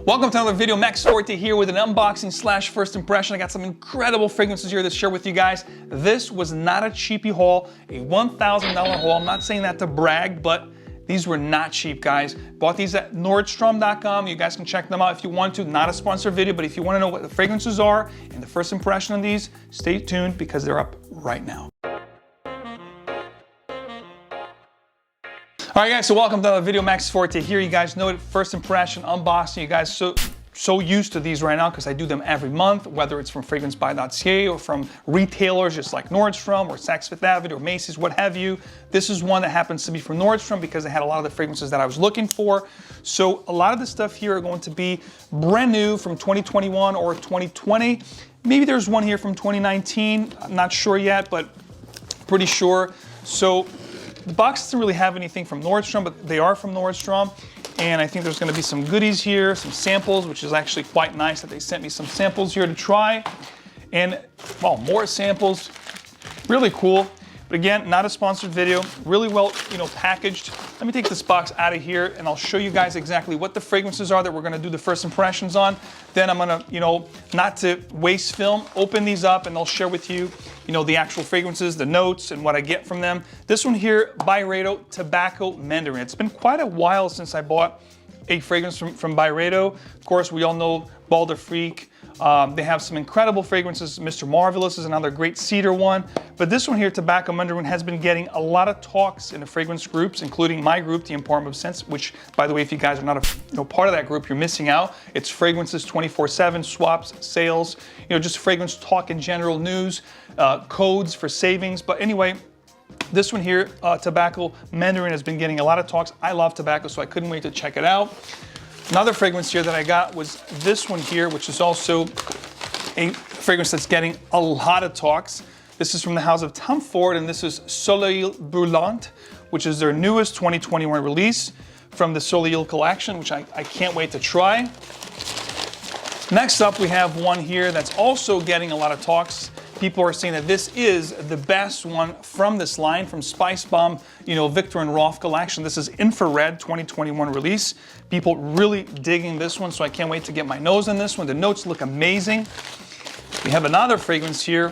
Welcome to another video. Max Forti here with an unboxing slash first impression. I got some incredible fragrances here to share with you guys. This was not a cheapy haul, a $1,000 haul. I'm not saying that to brag, but these were not cheap, guys. Bought these at Nordstrom.com. You guys can check them out if you want to. Not a sponsored video, but if you want to know what the fragrances are and the first impression on these, stay tuned because they're up right now. All right, guys, so welcome to another video. Max Forti here. You guys know it, first impression, unboxing. You guys so used to these right now because I do them every month, whether it's from FragranceBuy.ca or from retailers just like Nordstrom or Saks Fifth Avenue or Macy's, what have you. This is one that happens to be from Nordstrom because they had a lot of the fragrances that I was looking for. So a lot of the stuff here are going to be brand new from 2021 or 2020. Maybe there's one here from 2019. I'm not sure yet, but pretty sure. So the box doesn't really have anything from Nordstrom, but they are from Nordstrom. And I think there's gonna be some goodies here, some samples, which is actually quite nice that they sent me some samples here to try. And, well, more samples, really cool. But again, not a sponsored video, really well, packaged. Let me take this box out of here and I'll show you guys exactly what the fragrances are that we're gonna do the first impressions on. Then I'm gonna, not to waste film, open these up and I'll share with you, the actual fragrances, the notes and what I get from them. This one here, Byredo Tobacco Mandarin. It's been quite a while since I bought a fragrance from Byredo. Of course, we all know Balder Freak. They have some incredible fragrances. Mr. Marvelous is another great cedar one. But this one here, Tobacco Mandarin, has been getting a lot of talks in the fragrance groups, including my group, The Empowerment of Scents, which, by the way, if you guys are not part of that group, you're missing out. It's fragrances 24/7, swaps, sales, just fragrance talk in general, news, codes for savings. But anyway, this one here, Tobacco Mandarin, has been getting a lot of talks. I love tobacco, so I couldn't wait to check it out. Another fragrance here that I got was this one here, which is also a fragrance that's getting a lot of talks. This is from the house of Tom Ford, and this is Soleil Brûlant, which is their newest 2021 release from the Soleil collection, which I can't wait to try. Next up, we have one here that's also getting a lot of talks. People are saying that this is the best one from this line, from Spice Bomb, Victor and Rolf collection. This is Infrared 2021 release. People really digging this one, so I can't wait to get my nose on this one. The notes look amazing. We have another fragrance here,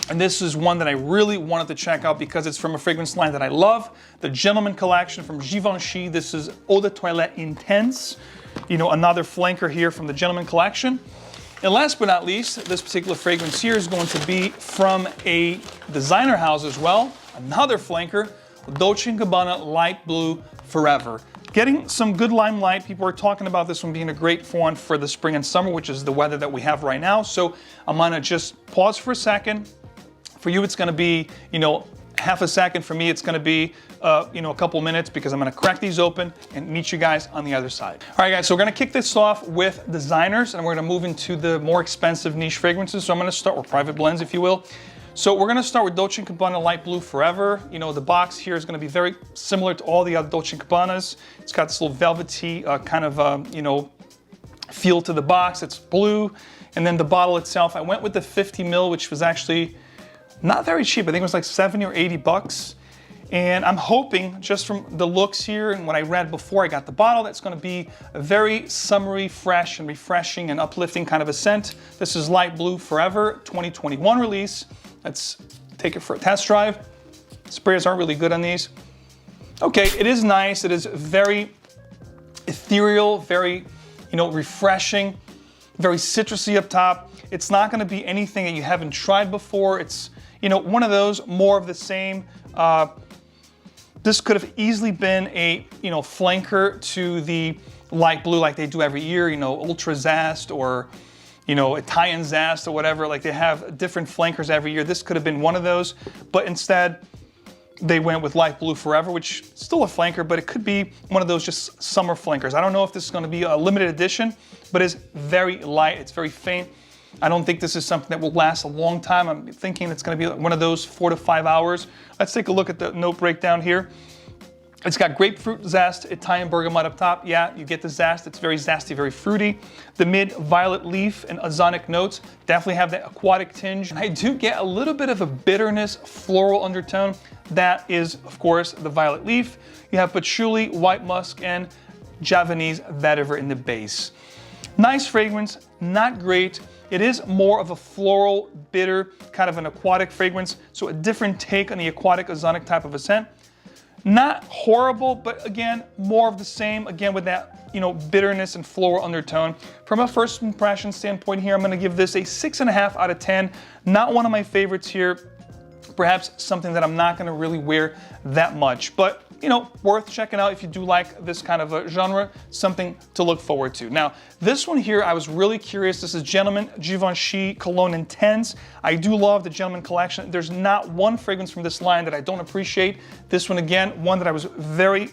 and this is one that I really wanted to check out because it's from a fragrance line that I love, the Gentleman collection from Givenchy. This is Eau de Toilette Intense, another flanker here from the Gentleman collection. And last but not least, this particular fragrance here is going to be from a designer house as well. Another flanker, Dolce & Gabbana Light Blue Forever. Getting some good limelight. People are talking about this one being a great one for the spring and summer, which is the weather that we have right now. So I'm gonna just pause for a second. For you, it's gonna be, half a second. For me, it's gonna be, a couple minutes because I'm gonna crack these open and meet you guys on the other side. All right, guys, so we're gonna kick this off with designers and we're gonna move into the more expensive niche fragrances. So I'm gonna start with private blends, if you will. So we're gonna start with Dolce & Gabbana Light Blue Forever. The box here is gonna be very similar to all the other Dolce & Gabbanas. It's got this little velvety feel to the box. It's blue. And then the bottle itself, I went with the 50 ml, which was actually not very cheap. I think it was like 70 or 80 bucks. And I'm hoping, just from the looks here and what I read before I got the bottle, that's gonna be a very summery, fresh and refreshing and uplifting kind of a scent. This is Light Blue Forever 2021 release. Let's take it for a test drive. Sprays aren't really good on these. Okay, it is nice. It is very ethereal, very, refreshing, very citrusy up top. It's not gonna be anything that you haven't tried before. It's, one of those, more of the same. This could have easily been a, flanker to the light blue like they do every year, Ultra Zest or, Italian Zest or whatever. Like they have different flankers every year. This could have been one of those, but instead they went with Light Blue Forever, which is still a flanker, but it could be one of those just summer flankers. I don't know if this is going to be a limited edition, but it's very light. It's very faint. I don't think this is something that will last a long time. I'm thinking it's going to be one of those 4 to 5 hours. Let's take a look at the note breakdown here. It's got grapefruit zest, Italian bergamot up top. Yeah, you get the zest. It's very zesty, very fruity. The mid-violet leaf and ozonic notes definitely have that aquatic tinge. I do get a little bit of a bitterness, floral undertone. That is, of course, the violet leaf. You have patchouli, white musk, and Javanese vetiver in the base. Nice fragrance, not great. It is more of a floral, bitter, kind of an aquatic fragrance, so a different take on the aquatic ozonic type of a scent. Not horrible, but again, more of the same, again with that, you know, bitterness and floral undertone. From a first impression standpoint here, I'm gonna give this a 6.5 out of 10. Not one of my favorites here. Perhaps something that I'm not gonna really wear that much, but you know, worth checking out if you do like this kind of a genre, something to look forward to. Now, this one here, I was really curious. This is Gentleman Givenchy Cologne Intense. I do love the Gentleman collection. There's not one fragrance from this line that I don't appreciate. This one, again, one that I was very,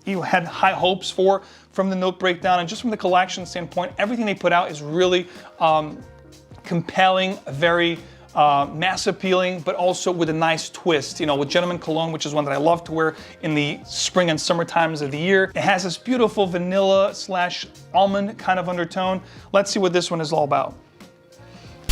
had high hopes for from the note breakdown, and just from the collection standpoint, everything they put out is really compelling, very mass appealing, but also with a nice twist. You know, with Gentleman Cologne, which is one that I love to wear in the spring and summer times of the year. It has this beautiful vanilla / almond kind of undertone. Let's see what this one is all about.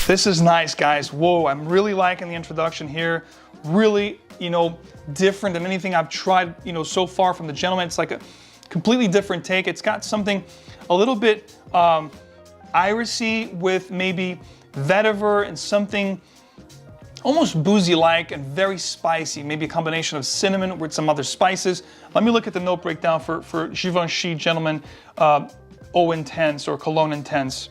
This is nice, guys. Whoa, I'm really liking the introduction here. Really, you know, different than anything I've tried, you know, so far from the Gentleman. It's like a completely different take. It's got something a little bit irisy with maybe vetiver and something almost boozy-like and very spicy, maybe a combination of cinnamon with some other spices. Let me look at the note breakdown for Givenchy Gentleman Eau Intense or Cologne Intense.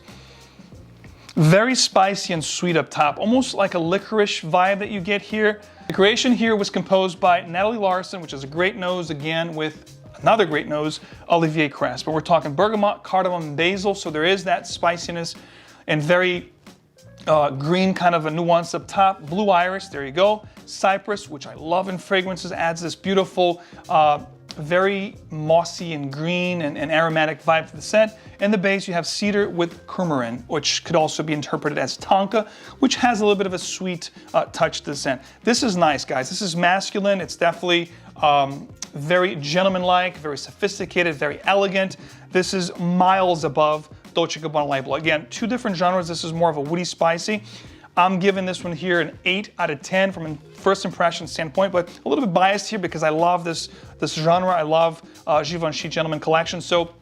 Very spicy and sweet up top, almost like a licorice vibe that you get here. The creation here was composed by Natalie Larson, which is a great nose, again, with another great nose, Olivier Crest. But we're talking bergamot, cardamom, and basil, so there is that spiciness and very green kind of a nuance up top. Blue iris, there you go. Cypress, which I love in fragrances, adds this beautiful, very mossy and green and aromatic vibe to the scent. In the base, you have cedar with coumarin, which could also be interpreted as tonka, which has a little bit of a sweet touch to the scent. This is nice, guys. This is masculine. It's definitely very gentlemanlike, very sophisticated, very elegant. This is miles above Dolce & Gabbana label. Again, two different genres. This is more of a woody spicy. I'm giving this one here an 8 out of 10 from a first impression standpoint, but a little bit biased here because I love this genre. I love Givenchy Gentleman collection. So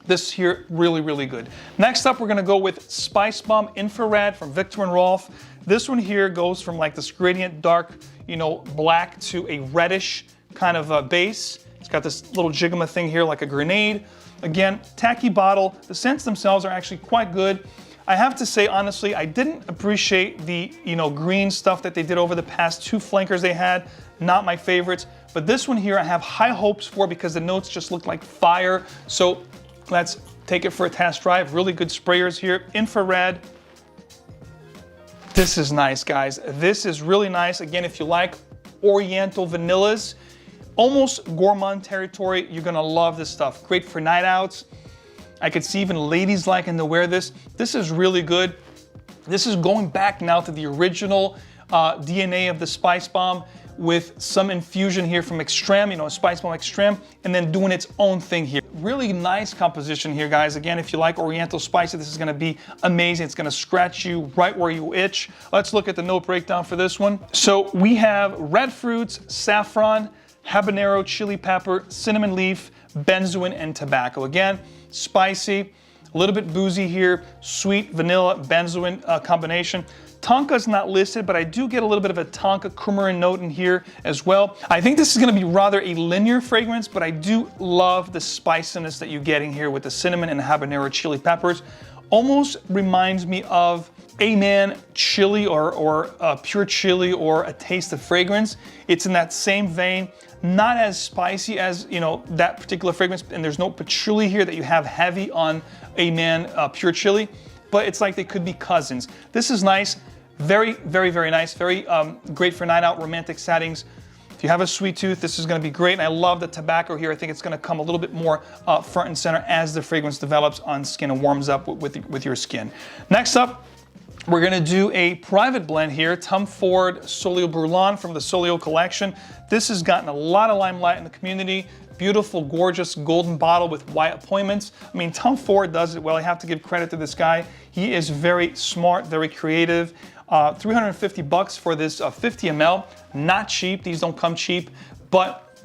this here, really, really good. Next up, we're gonna go with Spice Bomb Infrared from Viktor & Rolf. This one here goes from like this gradient dark, you know, black to a reddish kind of base. It's got this little jigama thing here like a grenade. Again, tacky bottle. The scents themselves are actually quite good. I have to say, honestly, I didn't appreciate the, you know, green stuff that they did over the past two flankers they had. Not my favorites. But this one here I have high hopes for because the notes just look like fire. So let's take it for a test drive. Really good sprayers here. Infrared. This is nice, guys. This is really nice. Again, if you like Oriental vanillas, almost gourmand territory, you're gonna love this stuff. Great for night outs. I could see even ladies liking to wear this. This is really good. This is going back now to the original DNA of the Spice Bomb with some infusion here from Extreme, you know, Spice Bomb Extreme, and then doing its own thing here. Really nice composition here, guys. Again, if you like Oriental spicy, this is gonna be amazing. It's gonna scratch you right where you itch. Let's look at the note breakdown for this one. So we have red fruits, saffron, habanero, chili pepper, cinnamon leaf, benzoin, and tobacco. Again, spicy, a little bit boozy here, sweet vanilla, benzoin combination. Tonka's not listed, but I do get a little bit of a tonka coumarin note in here as well. I think this is gonna be rather a linear fragrance, but I do love the spiciness that you're getting here with the cinnamon and habanero chili peppers. Almost reminds me of Amen chili or pure chili or a taste of fragrance. It's in that same vein. Not as spicy as, you know, that particular fragrance, and there's no patchouli here that you have heavy on Amen pure chili, but it's like they could be cousins. This is nice, very, very, very nice, very great for night out romantic settings. If you have a sweet tooth, this is gonna be great, and I love the tobacco here. I think it's gonna come a little bit more front and center as the fragrance develops on skin and warms up with your skin. Next up, we're gonna do a private blend here, Tom Ford Solio Brûlant from the Solio collection. This has gotten a lot of limelight in the community. Beautiful, gorgeous golden bottle with white appointments. I mean, Tom Ford does it well. I have to give credit to this guy. He is very smart, very creative. 350 bucks for this 50 ml. Not cheap, these don't come cheap, but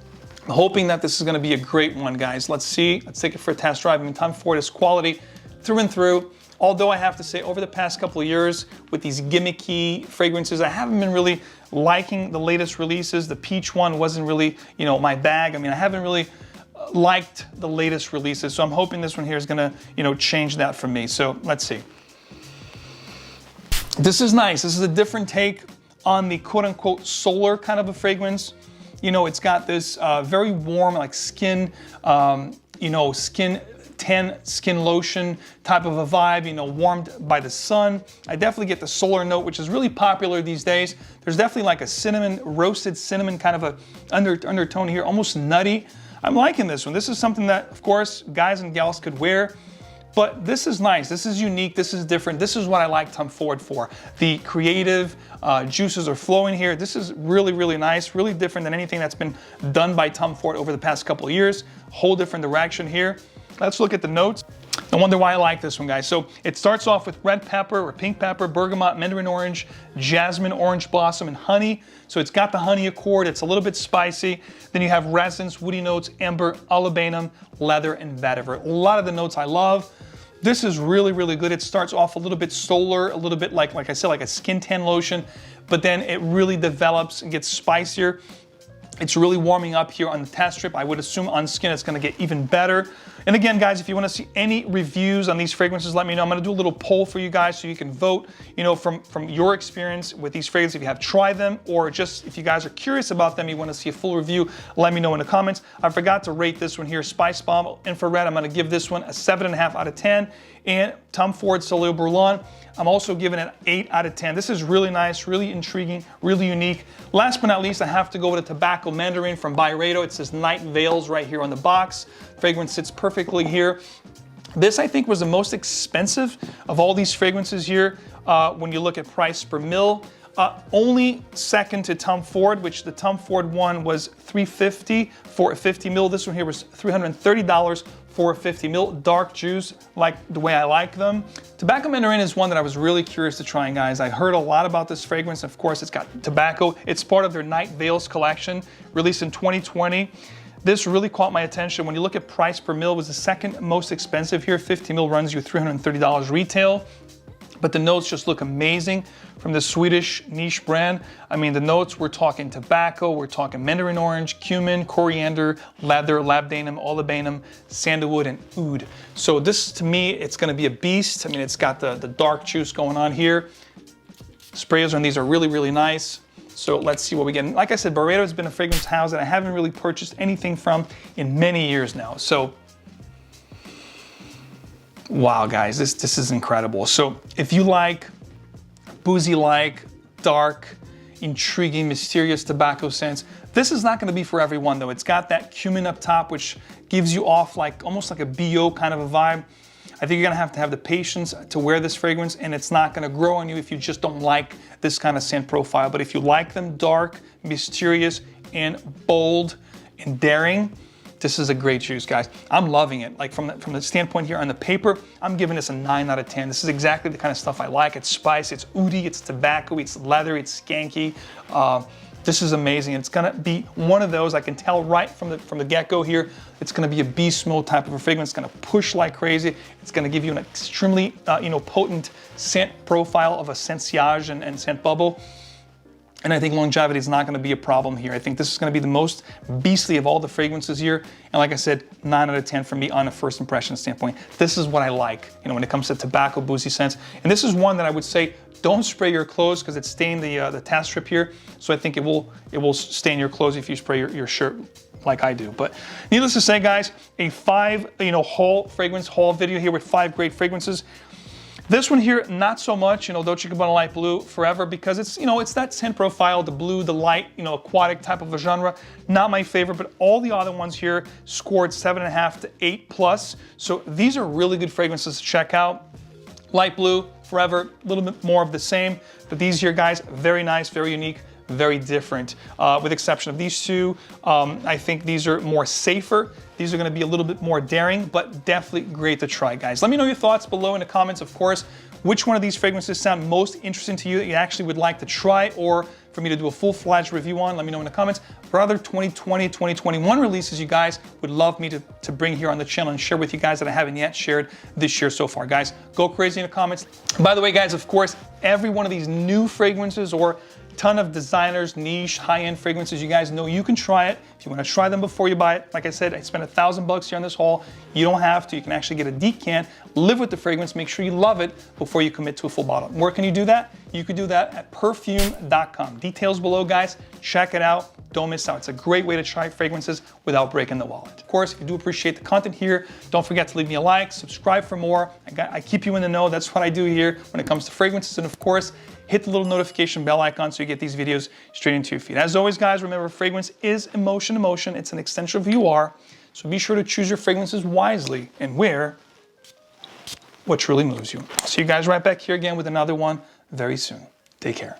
I'm hoping that this is gonna be a great one, guys. Let's see, let's take it for a test drive. I mean, Tom Ford is quality. through and through. Although I have to say, over the past couple of years, with these gimmicky fragrances, I haven't been really liking the latest releases. The peach one wasn't really, you know, my bag. I mean, I haven't really liked the latest releases. So I'm hoping this one here is gonna, you know, change that for me. So let's see. This is nice. This is a different take on the quote-unquote solar kind of a fragrance. You know, it's got this very warm, like skin, you know, tan skin lotion type of a vibe, you know, warmed by the sun. I definitely get the solar note, which is really popular these days. There's definitely like a cinnamon, roasted cinnamon kind of a undertone here, almost nutty. I'm liking this one. This is something that, of course, guys and gals could wear. But this is nice, this is unique, this is different. This is what I like Tom Ford for. The creative juices are flowing here. This is really, really nice, really different than anything that's been done by Tom Ford over the past couple of years. Whole different direction here. Let's look at the notes. No wonder why I like this one, guys. So it starts off with red pepper or pink pepper, bergamot, mandarin orange, jasmine, orange blossom, and honey. So it's got the honey accord. It's a little bit spicy. Then you have resins, woody notes, amber, olibanum, leather, and vetiver. A lot of the notes I love. This is really, really good. It starts off a little bit solar, a little bit like I said, like a skin tan lotion, but then it really develops and gets spicier. It's really warming up here on the test strip. I would assume on skin it's gonna get even better. And again, guys, if you wanna see any reviews on these fragrances, let me know. I'm gonna do a little poll for you guys so you can vote, you know, from your experience with these fragrances, if you have tried them, or just if you guys are curious about them, you wanna see a full review, let me know in the comments. I forgot to rate this one here, Spice Bomb Infrared. I'm gonna give this one a 7.5 out of 10. And Tom Ford Soleil Bourlon, I'm also giving it an 8 out of 10. This is really nice, really intriguing, really unique. Last but not least, I have to go with a Tobacco Mandarin from Byredo. It says Night Veils right here on the box. Fragrance sits perfectly here. This, I think, was the most expensive of all these fragrances here when you look at price per mil. Only second to Tom Ford, which the Tom Ford one was $350 for a 50 mil. This one here was $330 for a 50 mil. Dark juice, like the way I like them. Tobacco Mandarin is one that I was really curious to try, guys. I heard a lot about this fragrance. Of course, it's got tobacco. It's part of their Night Veils collection, released in 2020. This really caught my attention. When you look at price per mil, it was the second most expensive here. 50 mil runs you $330 retail. But the notes just look amazing from the Swedish niche brand. I mean, the notes, we're talking tobacco, we're talking mandarin orange, cumin, coriander, leather, labdanum, olibanum, sandalwood, and oud. So this, to me, it's gonna be a beast. I mean, it's got the dark juice going on here. Sprays on these are really, really nice. So let's see what we get. And like I said, Byredo has been a fragrance house that I haven't really purchased anything from in many years now. So wow, guys, this is incredible. So if you like boozy-like, dark, intriguing, mysterious tobacco scents, this is not gonna be for everyone though. It's got that cumin up top, which gives you off like almost like a BO kind of a vibe. I think you're gonna have to have the patience to wear this fragrance, and it's not gonna grow on you if you just don't like this kind of scent profile. But if you like them dark, mysterious, and bold and daring, this is a great juice, guys. I'm loving it. Like from the standpoint here on the paper, I'm giving this a 9 out of 10. This is exactly the kind of stuff I like. It's spice, it's oody, it's tobacco, it's leather, it's skanky. This is amazing. It's gonna be one of those, I can tell right from the get-go here, it's gonna be a beast mode type of a fragrance. It's gonna push like crazy. It's gonna give you an extremely potent scent profile of a scent sillage and scent bubble. And I think longevity is not gonna be a problem here. I think this is gonna be the most beastly of all the fragrances here. And like I said, 9 out of 10 for me on a first impression standpoint. This is what I like, when it comes to tobacco boozy scents. And this is one that I would say, don't spray your clothes because it's stained the test strip here. So I think it will stain your clothes if you spray your shirt like I do. But needless to say, guys, a 5 fragrance haul video here with 5 great fragrances. This one here, not so much, Dolce & Gabbana Light Blue forever, because it's, it's that scent profile, the blue, the light, aquatic type of a genre. Not my favorite, but all the other ones here scored 7.5 to 8 plus. So these are really good fragrances to check out. Light Blue, forever, a little bit more of the same. But these here, guys, very nice, very unique, very different. With exception of these two, I think these are more safer. These are gonna be a little bit more daring, but definitely great to try, guys. Let me know your thoughts below in the comments, of course. Which one of these fragrances sound most interesting to you that you actually would like to try, or for me to do a full-fledged review on, let me know in the comments. For other 2020, 2021 releases you guys would love me to bring here on the channel and share with you guys that I haven't yet shared this year so far. Guys, go crazy in the comments. By the way, guys, of course, every one of these new fragrances or ton of designers, niche, high-end fragrances, you guys know you can try it. If you want to try them before you buy it, like I said, I spent $1,000 here on this haul. You don't have to. You can actually get a decant, live with the fragrance, make sure you love it before you commit to a full bottle. Where can you do that? You can do that at perfume.com. Details below, guys. Check it out. Don't miss out. It's a great way to try fragrances without breaking the wallet. Of course, if you do appreciate the content here, don't forget to leave me a like, subscribe for more. I keep you in the know. That's what I do here when it comes to fragrances. And of course, hit the little notification bell icon so you get these videos straight into your feed. As always, guys, remember fragrance is emotion. It's an extension of who you are. So be sure to choose your fragrances wisely and wear what truly moves you. I'll see you guys right back here again with another one very soon. Take care.